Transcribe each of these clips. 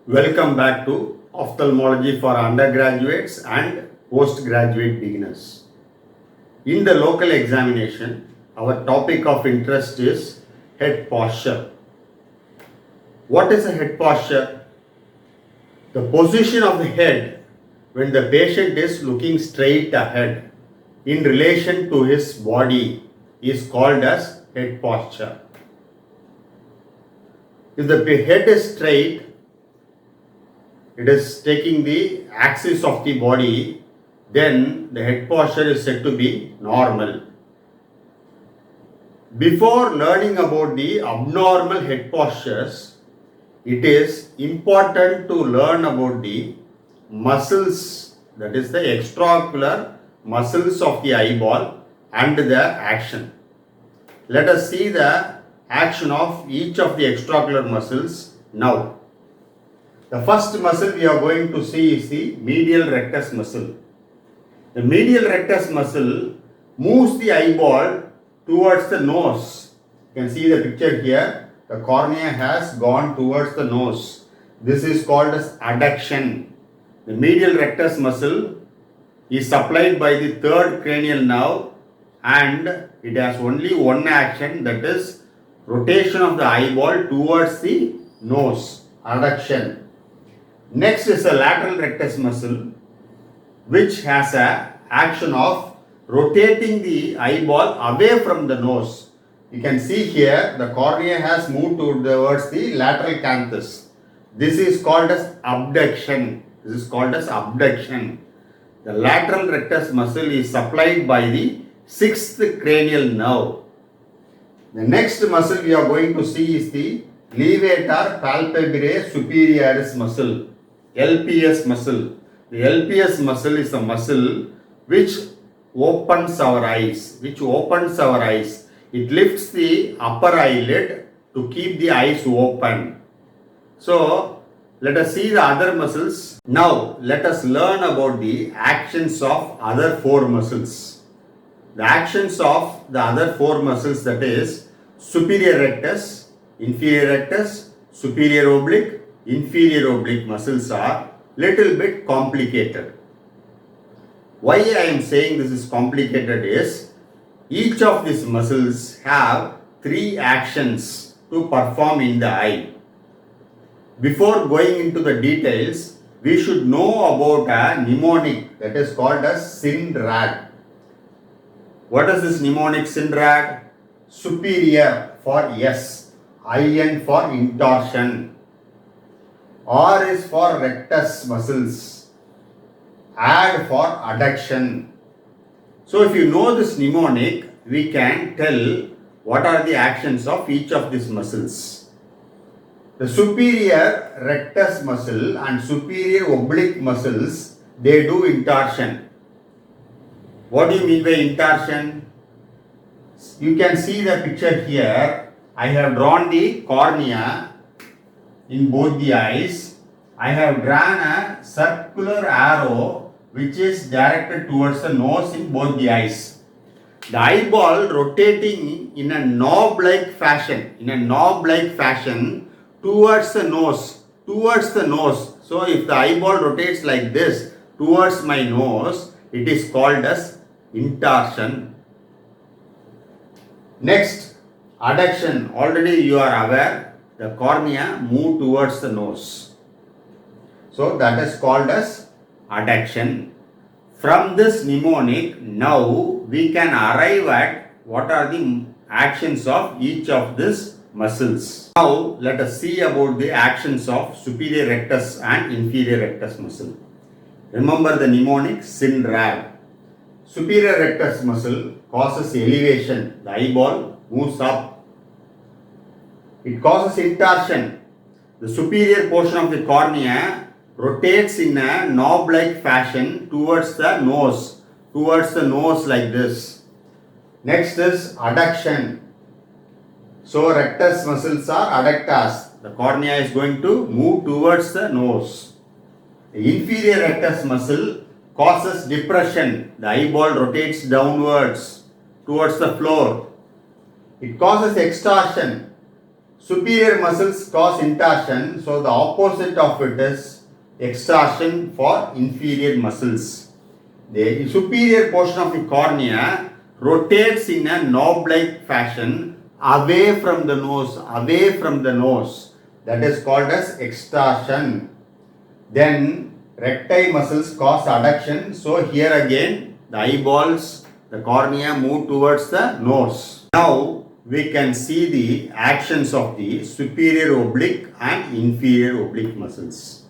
Welcome back to Ophthalmology for undergraduates and postgraduate beginners. In the local examination, our topic of interest is head posture. What is a head posture? The position of the head when the patient is looking straight ahead in relation to his body is called as head posture. If the head is straight, it is taking the axis of the body, then the head posture is said to be normal. Before learning about the abnormal head postures, it is important to learn about the muscles, that is the extraocular muscles of the eyeball and the action. Let us see the action of each of the extraocular muscles now. The first muscle we are going to see is the medial rectus muscle. The medial rectus muscle moves the eyeball towards the nose. You can see the picture here. The cornea has gone towards the nose. This is called as adduction. The medial rectus muscle is supplied by the third cranial nerve and it has only one action, that is rotation of the eyeball towards the nose, adduction. Next is the lateral rectus muscle, which has a action of rotating the eyeball away from the nose. You can see here the cornea has moved towards the lateral canthus. This is called as abduction. The lateral rectus muscle is supplied by the sixth cranial nerve. The next muscle we are going to see is the levator palpebrae superioris muscle. LPS muscle. The LPS muscle is a muscle which opens our eyes. It lifts the upper eyelid to keep the eyes open. So, let us see the other muscles. Now, let us learn about the actions of other four muscles. The actions of the other four muscles, that is superior rectus, inferior rectus, superior oblique, inferior oblique muscles are little bit complicated. Why I am saying this is complicated is each of these muscles have three actions to perform in the eye. Before going into the details, we should know about a mnemonic that is called as SINRAD. What is this mnemonic SINRAD? Superior for S, IN for intorsion, R is for rectus muscles, AD for adduction. So if you know this mnemonic, we can tell what are the actions of each of these muscles. The superior rectus muscle and superior oblique muscles, they do intorsion. What do you mean by intorsion? You can see the picture here. I have drawn the cornea in both the eyes. I have drawn a circular arrow which is directed towards the nose in both the eyes. The eyeball rotating in a knob-like fashion towards the nose. So if the eyeball rotates like this towards my nose, it is called as intorsion. Next, adduction. Already you are aware, the cornea move towards the nose. So that is called as adduction. From this mnemonic, now we can arrive at what are the actions of each of these muscles. Now let us see about the actions of superior rectus and inferior rectus muscle. Remember the mnemonic SINRAD. Superior rectus muscle causes elevation. The eyeball moves up. It causes intorsion. The superior portion of the cornea rotates in a knob-like fashion towards the nose like this. Next is adduction. So rectus muscles are adductors. The cornea is going to move towards the nose. The inferior rectus muscle causes depression. The eyeball rotates downwards towards the floor. It causes extorsion. superior muscles cause intorsion, so the opposite of it is extorsion for inferior muscles. The superior portion of the cornea rotates in a knob-like fashion away from the nose, That is called as extorsion. Then recti muscles cause adduction. So here again the eyeballs, the cornea move towards the nose. Now we can see the actions of the superior oblique and inferior oblique muscles.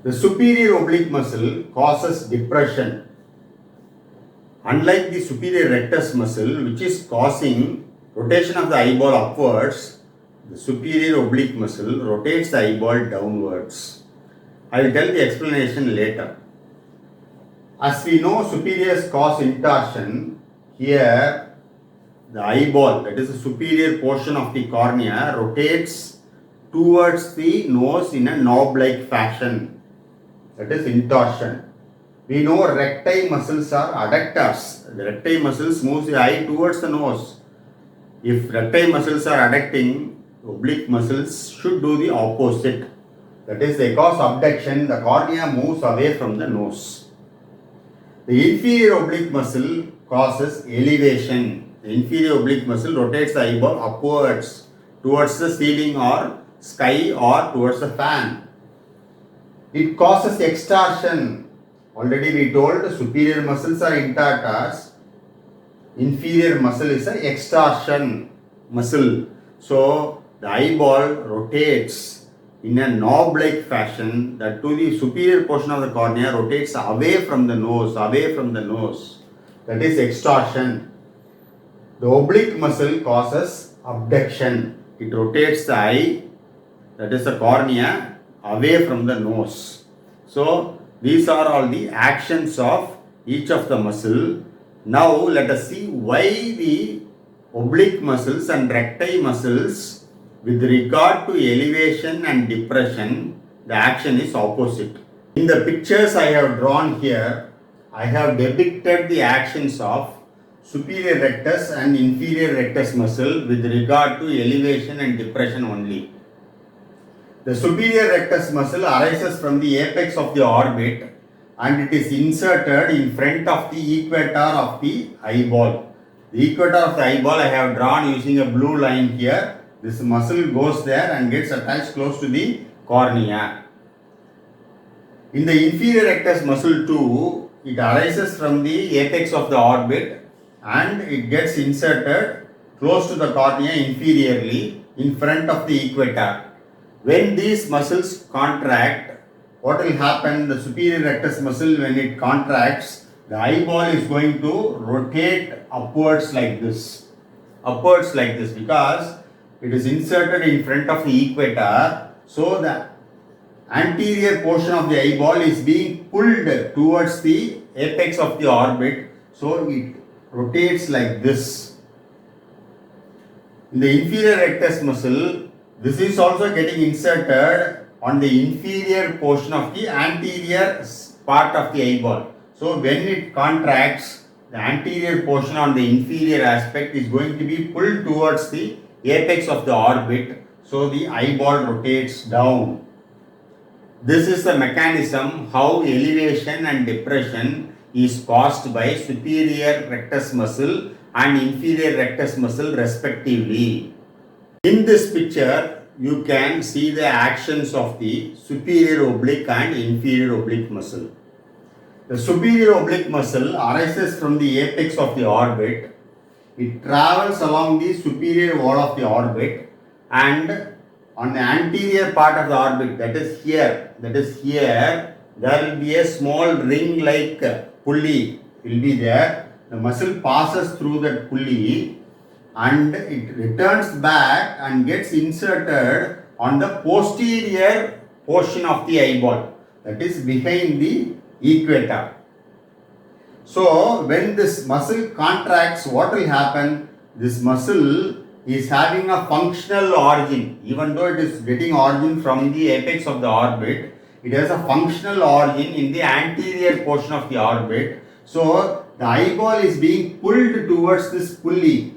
The superior oblique muscle causes depression. Unlike the superior rectus muscle, which is causing rotation of the eyeball upwards, the superior oblique muscle rotates the eyeball downwards. I will tell the explanation later. As we know, superiors cause intorsion. Here, the eyeball, that is the superior portion of the cornea, rotates towards the nose in a knob-like fashion. That is intorsion. We know recti muscles are adductors. The recti muscles moves the eye towards the nose. If recti muscles are adducting, oblique muscles should do the opposite. That is, they cause abduction, the cornea moves away from the nose. The inferior oblique muscle causes elevation. The inferior oblique muscle rotates the eyeball upwards towards the ceiling or sky or towards the fan. It causes extorsion. Already we told superior muscles are intorters. Inferior muscle is an extorsion muscle. So the eyeball rotates in a knob-like fashion, that to the superior portion of the cornea rotates away from the nose. That is extorsion. The oblique muscle causes abduction. It rotates the eye, that is the cornea, away from the nose. So these are all the actions of each of the muscle. Now let us see why the oblique muscles and recti muscles, with regard to elevation and depression, the action is opposite. In the pictures I have drawn here, I have depicted the actions of superior rectus and inferior rectus muscle with regard to elevation and depression only. The superior rectus muscle arises from the apex of the orbit and it is inserted in front of the equator of the eyeball. The equator of the eyeball I have drawn using a blue line here. This muscle goes there and gets attached close to the cornea. In the inferior rectus muscle too, it arises from the apex of the orbit and it gets inserted close to the cornea inferiorly in front of the equator. When these muscles contract, what will happen? The superior rectus muscle, when it contracts, the eyeball is going to rotate upwards like this. Because it is inserted in front of the equator. So the anterior portion of the eyeball is being pulled towards the apex of the orbit. So it rotates like this. In the inferior rectus muscle, this is also getting inserted on the inferior portion of the anterior part of the eyeball. So when it contracts, the anterior portion on the inferior aspect is going to be pulled towards the apex of the orbit. So the eyeball rotates down. This is the mechanism how elevation and depression is caused by superior rectus muscle and inferior rectus muscle respectively. In this picture, you can see the actions of the superior oblique and inferior oblique muscle. The superior oblique muscle arises from the apex of the orbit. It travels along the superior wall of the orbit and on the anterior part of the orbit, that is here, there will be a small ring-like pulley will be there. The muscle passes through that pulley and it returns back and gets inserted on the posterior portion of the eyeball, that is behind the equator. So when this muscle contracts, what will happen? This muscle is having a functional origin. Even though it is getting origin from the apex of the orbit, it has a functional origin in the anterior portion of the orbit. So the eyeball is being pulled towards this pulley.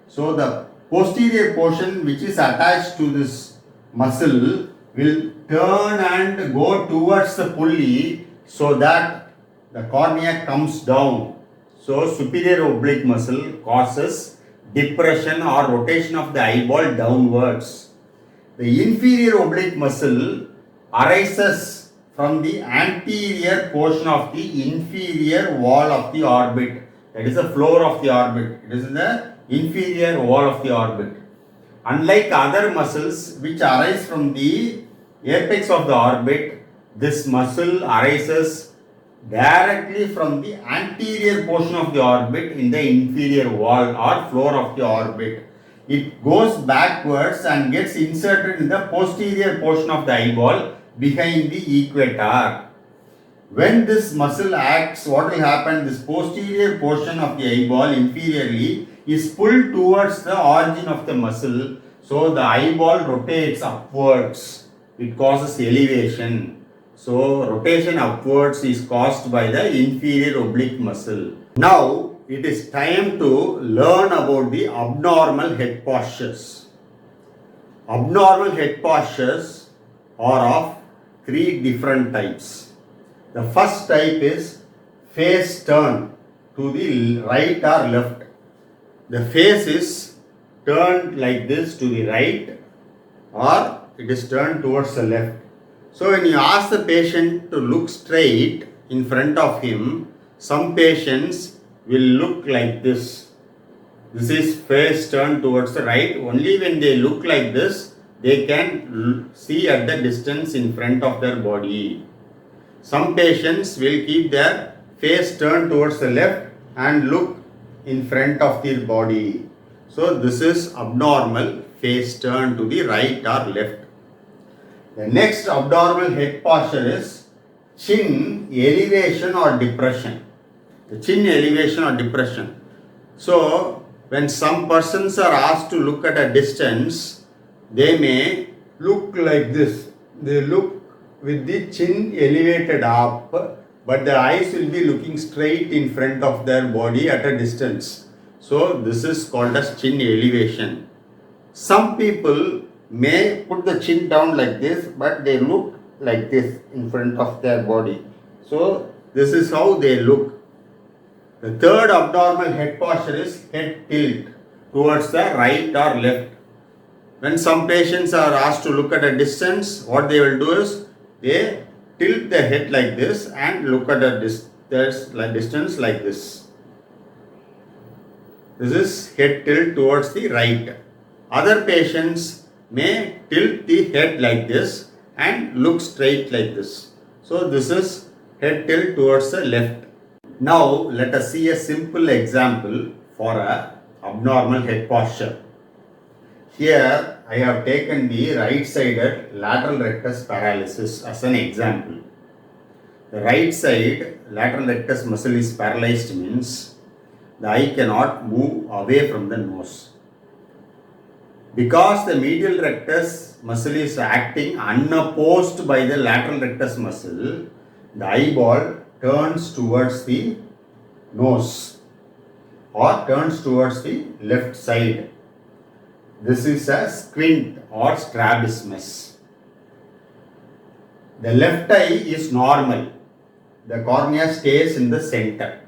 So the posterior portion which is attached to this muscle will turn and go towards the pulley so that the cornea comes down. So superior oblique muscle causes depression or rotation of the eyeball downwards. The inferior oblique muscle arises from the anterior portion of the inferior wall of the orbit. That is the floor of the orbit. It is in the inferior wall of the orbit. Unlike other muscles which arise from the apex of the orbit, this muscle arises directly from the anterior portion of the orbit in the inferior wall or floor of the orbit. It goes backwards and gets inserted in the posterior portion of the eyeball behind the equator. When this muscle acts, what will happen? This posterior portion of the eyeball inferiorly is pulled towards the origin of the muscle, so the eyeball rotates upwards. It causes elevation. So rotation upwards is caused by the inferior oblique muscle. Now it is time to learn about the abnormal head postures. Abnormal head postures are of three different types. The first type is face turn to the right or left. The face is turned like this to the right or it is turned towards the left. So when you ask the patient to look straight in front of him, some patients will look like this. This is face turned towards the right. Only when they look like this, they can see at the distance in front of their body. Some patients will keep their face turned towards the left and look in front of their body. So this is abnormal face turned to the right or left. The next abnormal head posture is chin elevation or depression. The chin elevation or depression. So when some persons are asked to look at a distance, they may look like this. They look with the chin elevated up, but the eyes will be looking straight in front of their body at a distance. So this is called as chin elevation. Some people may put the chin down like this, but they look like this in front of their body. So this is how they look. The third abnormal head posture is head tilt towards the right or left. When some patients are asked to look at a distance, what they will do is they tilt the head like this and look at a distance like this. This is head tilt towards the right. Other patients may tilt the head like this and look straight like this. So this is head tilt towards the left. Now let us see a simple example for a abnormal head posture. Here I have taken the right-sided lateral rectus paralysis as an example. The right side lateral rectus muscle is paralyzed means the eye cannot move away from the nose. Because the medial rectus muscle is acting unopposed by the lateral rectus muscle, the eyeball turns towards the nose or turns towards the left side. This is a squint or strabismus. The left eye is normal. The cornea stays in the center.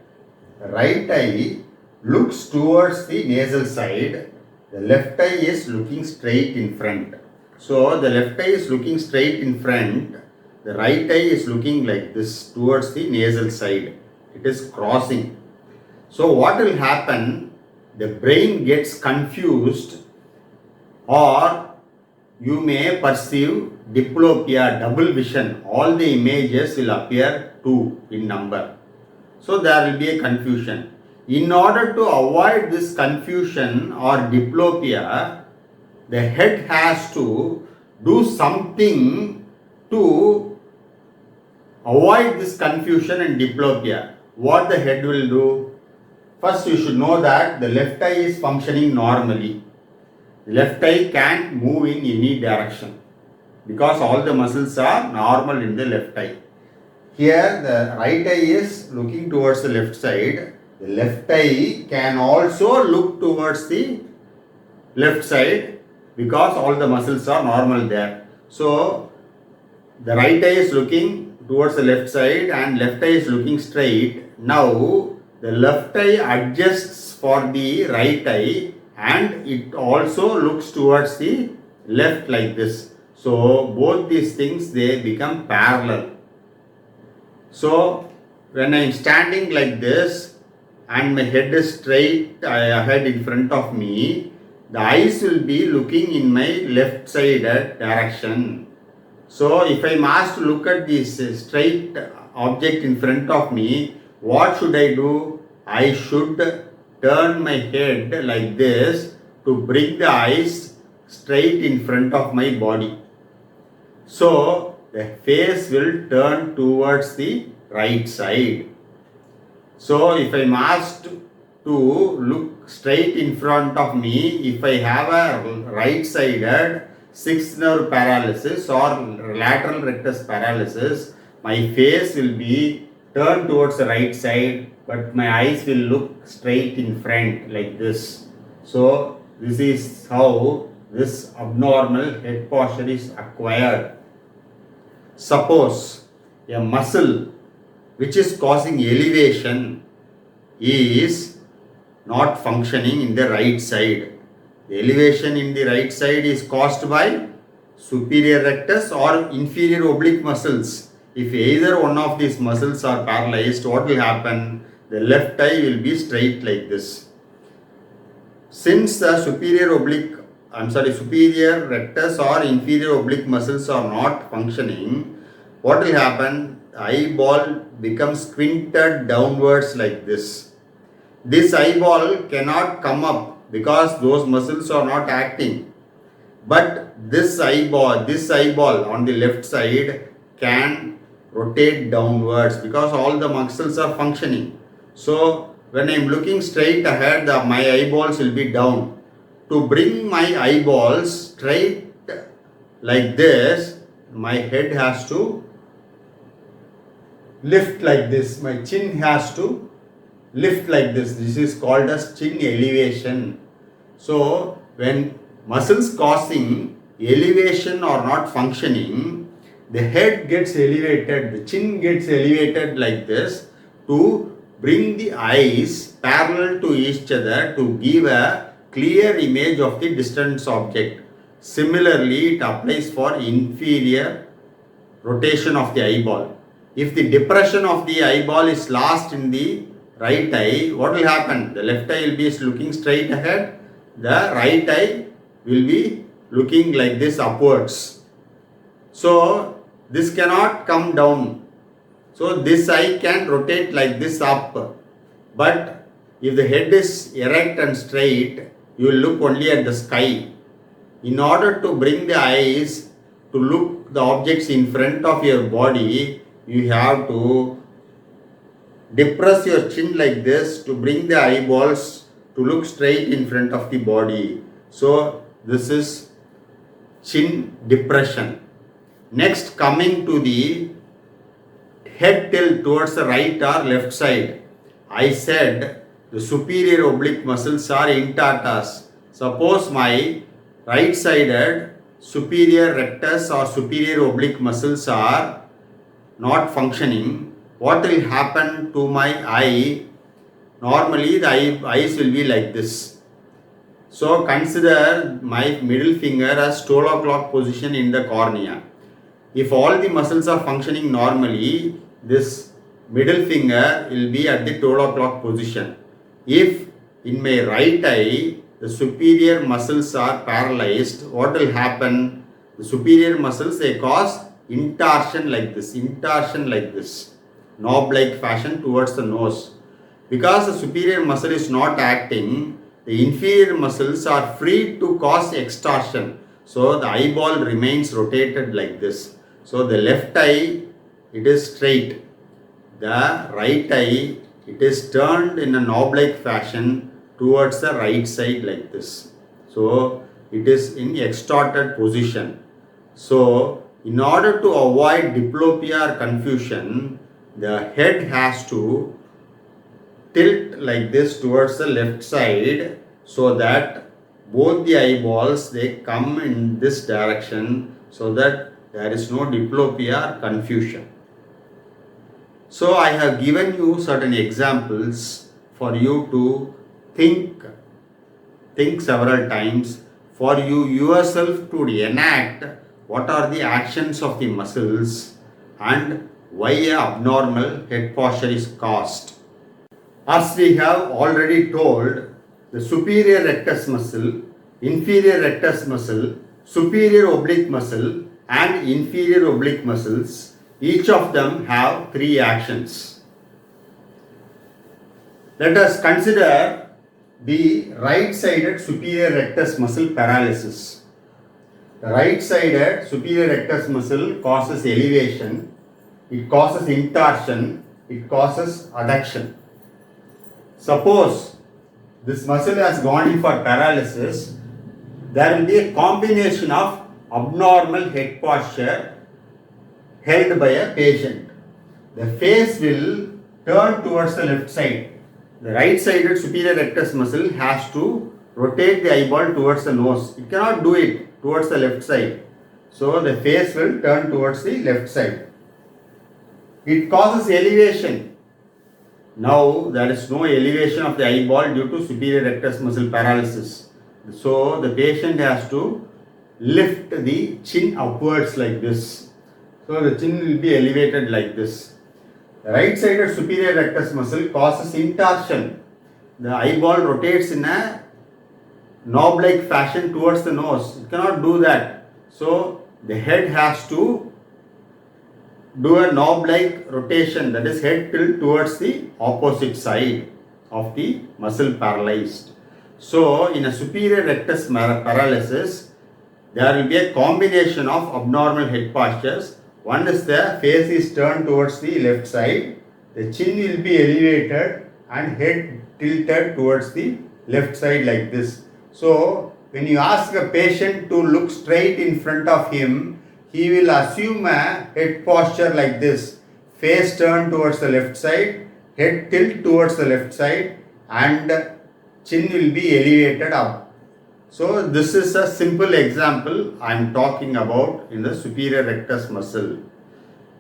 The right eye looks towards the nasal side. The left eye is looking straight in front. So the left eye is looking straight in front. The right eye is looking like this towards the nasal side. It is crossing. So what will happen? The brain gets confused, or you may perceive diplopia, double vision. All the images will appear 2 in number. So there will be a confusion. In order to avoid this confusion or diplopia, the head has to do something to avoid this confusion and diplopia. What the head will do? First you should know that the left eye is functioning normally. The left eye can't move in any direction because all the muscles are normal in the left eye. Here the right eye is looking towards the left side. The left eye can also look towards the left side because all the muscles are normal there. So the right eye is looking towards the left side and left eye is looking straight. Now the left eye adjusts for the right eye and it also looks towards the left like this. So both these things, they become parallel. So when I am standing like this and my head is straight ahead in front of me, the eyes will be looking in my left side direction. So if I am asked to look at this straight object in front of me, what should I do? I should turn my head like this to bring the eyes straight in front of my body. So the face will turn towards the right side. So if I am asked to look straight in front of me, if I have a right-sided sixth nerve paralysis or lateral rectus paralysis, my face will be turned towards the right side, but my eyes will look straight in front like this. So this is how this abnormal head posture is acquired. Suppose a muscle which is causing elevation is not functioning in the right side. The elevation in the right side is caused by superior rectus or inferior oblique muscles. If either one of these muscles are paralyzed, what will happen? The left eye will be straight like this. Since the superior rectus or inferior oblique muscles are not functioning, what will happen? The eyeball becomes squinted downwards like this. This eyeball cannot come up because those muscles are not acting. But this eyeball on the left side can rotate downwards because all the muscles are functioning. So when I am looking straight ahead, my eyeballs will be down. To bring my eyeballs straight like this, my head has to lift like this. My chin has to lift like this. This is called as chin elevation. So when muscles causing elevation are not functioning, the head gets elevated, the chin gets elevated like this to bring the eyes parallel to each other to give a clear image of the distant object. Similarly, it applies for inferior rotation of the eyeball. If the depression of the eyeball is lost in the right eye, what will happen? The left eye will be looking straight ahead, the right eye will be looking like this upwards. So this cannot come down. So this eye can rotate like this up. But if the head is erect and straight, you will look only at the sky. In order to bring the eyes to look the objects in front of your body, you have to depress your chin like this to bring the eyeballs to look straight in front of the body. So this is chin depression. Next, coming to the head tilt towards the right or left side. I said the superior oblique muscles are intertas. Suppose my right-sided superior rectus or superior oblique muscles are not functioning. What will happen to my eye? Normally the eyes will be like this. So consider my middle finger as 12 o'clock position in the cornea. If all the muscles are functioning normally, this middle finger will be at the 12 o'clock position. If in my right eye the superior muscles are paralyzed, what will happen? The superior muscles, they cause intorsion like this, knob-like fashion towards the nose. Because the superior muscle is not acting, the inferior muscles are free to cause extorsion. So the eyeball remains rotated like this. So the left eye, it is straight. The right eye, it is turned in a knob-like fashion towards the right side like this. So it is in extorted position. So in order to avoid diplopia or confusion, the head has to tilt like this towards the left side so that both the eyeballs, they come in this direction so that there is no diplopia or confusion. So I have given you certain examples for you to think several times, for you yourself to enact what are the actions of the muscles and why a abnormal head posture is caused. As we have already told, the superior rectus muscle, inferior rectus muscle, superior oblique muscle and inferior oblique muscles, each of them have three actions. Let us consider the right-sided superior rectus muscle paralysis. The right-sided superior rectus muscle causes elevation, it causes intorsion, it causes adduction. Suppose this muscle has gone in for paralysis, there will be a combination of abnormal head posture held by a patient. The face will turn towards the left side. The right-sided superior rectus muscle has to rotate the eyeball towards the nose. It cannot do it towards the left side. So the face will turn towards the left side. It causes elevation. Now there is no elevation of the eyeball due to superior rectus muscle paralysis. So the patient has to lift the chin upwards like this. So the chin will be elevated like this. The right-sided superior rectus muscle causes intorsion. The eyeball rotates in a knob-like fashion towards the nose. It cannot do that. So the head has to do a knob-like rotation, that is head tilt towards the opposite side of the muscle paralyzed. So in a superior rectus paralysis, there will be a combination of abnormal head postures. One is the face is turned towards the left side, the chin will be elevated and head tilted towards the left side like this. So when you ask a patient to look straight in front of him, he will assume a head posture like this, face turned towards the left side, head tilt towards the left side and chin will be elevated up. So this is a simple example I am talking about in the superior rectus muscle.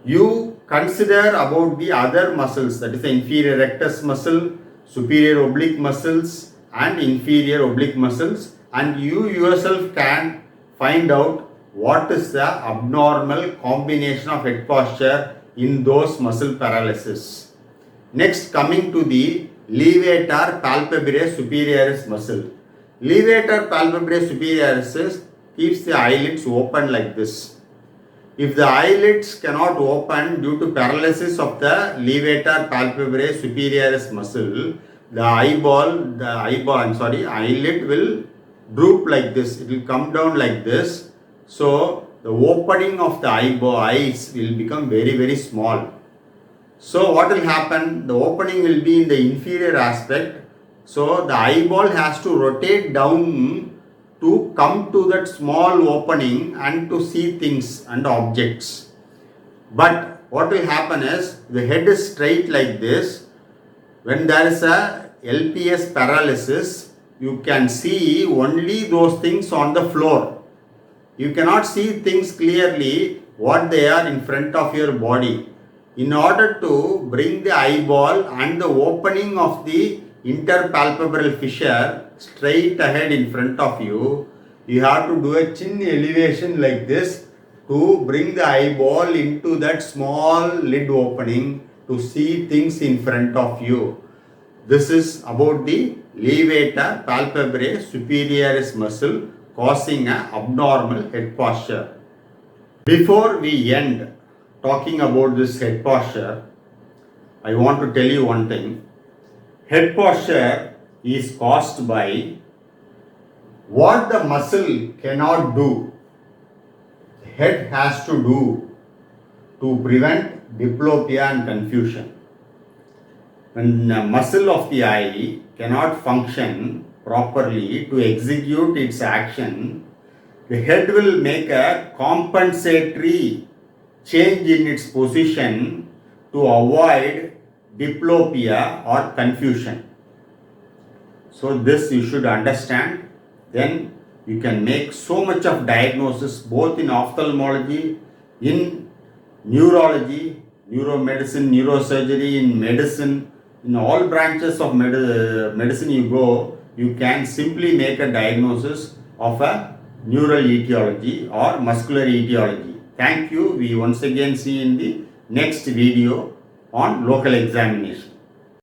You consider about the other muscles, that is the inferior rectus muscle, superior oblique muscles and inferior oblique muscles, and you yourself can find out what is the abnormal combination of head posture in those muscle paralysis. Next, coming to the levator palpebrae superioris muscle. Levator palpebrae superioris keeps the eyelids open like this. If the eyelids cannot open due to paralysis of the levator palpebrae superioris muscle, the eyelid will droop like this. It will come down like this. So the opening of the eyes will become very, very small. So what will happen? The opening will be in the inferior aspect. So the eyeball has to rotate down to come to that small opening and to see things and objects. But what will happen is the head is straight like this. When there is a LPS paralysis, you can see only those things on the floor. You cannot see things clearly what they are in front of your body. In order to bring the eyeball and the opening of the interpalpebral fissure straight ahead in front of you, you have to do a chin elevation like this to bring the eyeball into that small lid opening to see things in front of you. This is about the levator palpebrae superioris muscle causing an abnormal head posture. Before we end talking about this head posture, I want to tell you one thing. Head posture is caused by what the muscle cannot do. The head has to do to prevent diplopia and confusion. When the muscle of the eye cannot function properly to execute its action, the head will make a compensatory change in its position to avoid diplopia or confusion. So this you should understand. then you can make so much of diagnosis both in ophthalmology, in neurology, neuromedicine, neurosurgery, in medicine, in all branches of medicine you go, you can simply make a diagnosis of a neural etiology or muscular etiology. Thank you. We once again see in the next video on local examination.